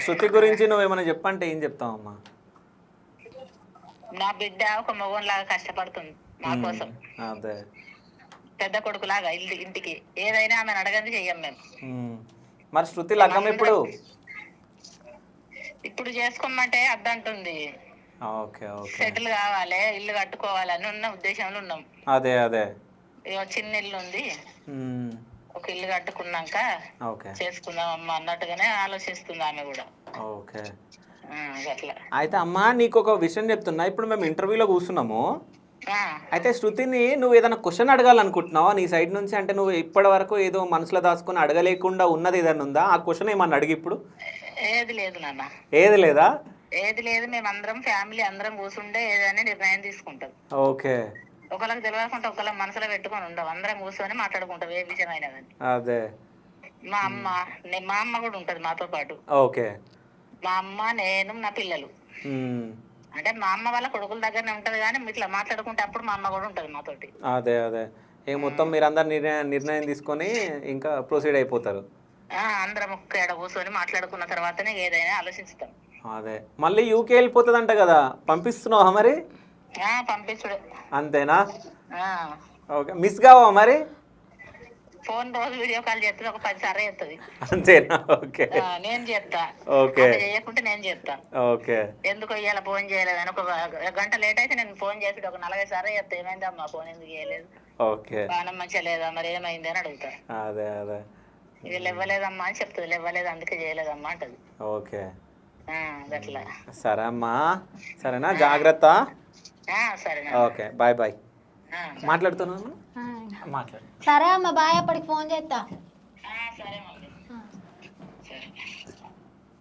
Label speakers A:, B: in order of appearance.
A: శృతి గురించి నువ్వేమైనా చెప్పంటే ఏం చెప్తావమ్మా?
B: నా బిడ్డ ఒక మగోన్లాగా కష్టపడుతుంది మా కోసం.
A: అదే
B: పెద్ద కొడుకులాగా ఇంటికి ఏదైనా ఆమెను అడగంది చెయ్యం మేము.
A: మరి శృతి లగ్గం ఎప్పుడు?
B: ఇప్పుడు చేసుకోమంటే అద్దంటుంది.
A: Okay okay.
B: సెటిల్ కావాలి, ఇల్లు కట్టుకోవాలి అని ఉన్న ఉద్దేశంలో ఉన్నాం.
A: అదే అదే.
B: చిన్న ఇల్లు ఉంది, ఒక ఇల్లు కట్టుకున్నాక చేసుకుందాం అమ్మ అన్నట్టుగానే ఆలోచిస్తుంది ఆమె కూడా.
A: ఓకే.
B: అట్లా
A: అయితే అమ్మా నీకు ఒక విషయం చెప్తున్నా. ఇప్పుడు మేము ఇంటర్వ్యూలో కూర్చున్నాము. అయితే శృతిని నువ్వు ఏదైనా క్వశ్చన్ అడగాలనుకుంటున్నావా నీ సైడ్ నుంచి? అంటే నువ్వు ఇప్పటి వరకు ఏదో మనసులో దాచుకొని అడగలేకుండా ఉన్నది ఏదైనా ఉందా? ఆ క్వశ్చన్ ఏమన్నా అడిగి ఇప్పుడు.
B: ఏది లేదు నాన్న.
A: ఏది లేదా?
B: ఏది లేదు. మేమందరం ఫ్యామిలీ అందరం కూర్చుంటే ఏదైనా నిర్ణయం తీసుకుంటాం.
A: ఓకే.
B: ఒకళ్ళకి తెలియకుండా ఒకళ్ళకి మనసులో పెట్టుకొని ఉండవు. అందరం కూర్చొని మాట్లాడుకుంటాం ఏ విషయమైనా కానీ.
A: అదే.
B: మా అమ్మ కూడా ఉంటది మాతో పాటు.
A: ఓకే.
B: మా అమ్మ, నేను, నా పిల్లలు. అంటే మా అమ్మ వాళ్ళ కొడుకుల దగ్గరనే ఉంటది కానీ ఇట్లా మాట్లాడుకుంటే అప్పుడు మా అమ్మ కూడా ఉంటది మాతోటి.
A: అదే అదే. మొత్తం మీరందరు నిర్ణయం తీసుకొని ఇంకా ప్రొసీడ్ అయిపోతారు.
B: అందరం ఒక్కడ కూర్చొని మాట్లాడుకున్న తర్వాతనే ఏదైనా ఆలోచిస్తాం.
A: అదే. మళ్ళీ యూకే వెళ్ళిపోతుందంట కదా, పంపిస్తున్నావా మరి?
B: పంపించుడు.
A: అంతేనా? ఓకే. మిస్ కావా మరి?
B: ఫోన్ రోజు వీడియో కాల్ చేస్తే ఒక 10 సార్లు చేస్తుంది.
A: అంతేనా? ఓకే.
B: నేను చేస్తా.
A: ఓకే.
B: చేయకుంటే నేను చేస్తా.
A: ఓకే.
B: ఎందుకు ఇవాళ ఫోన్ చేయలేదని ఒక గంట లేట్ అయితే నేను ఫోన్ చేసి ఒక 40 సార్లు చేస్తా. ఏమైందమ్మా ఫోన్ ఎందుకు చేయలేదు? ఓకే. బాగా మంచిగా లేదా మరి ఏమైంది అని అడుగుతా.
A: అదే అదే.
B: వీళ్ళు ఇవ్వలేదమ్మా అని చెప్తుంది. ఇవ్వలేదు అందుకే చేయలేదమ్మా అంటది.
A: ఓకే.
B: అట్లా.
A: సరే అమ్మా. సరేనా? జాగ్రత్త.
B: సరే.
A: ఓకే. Bye bye. మాట్లాడుతున్నాను. మాట్లాడు.
C: సరే అమ్మ బాయ్. అప్పటికి ఫోన్ చేస్తా.
B: సరే మమ్మీ. సరే.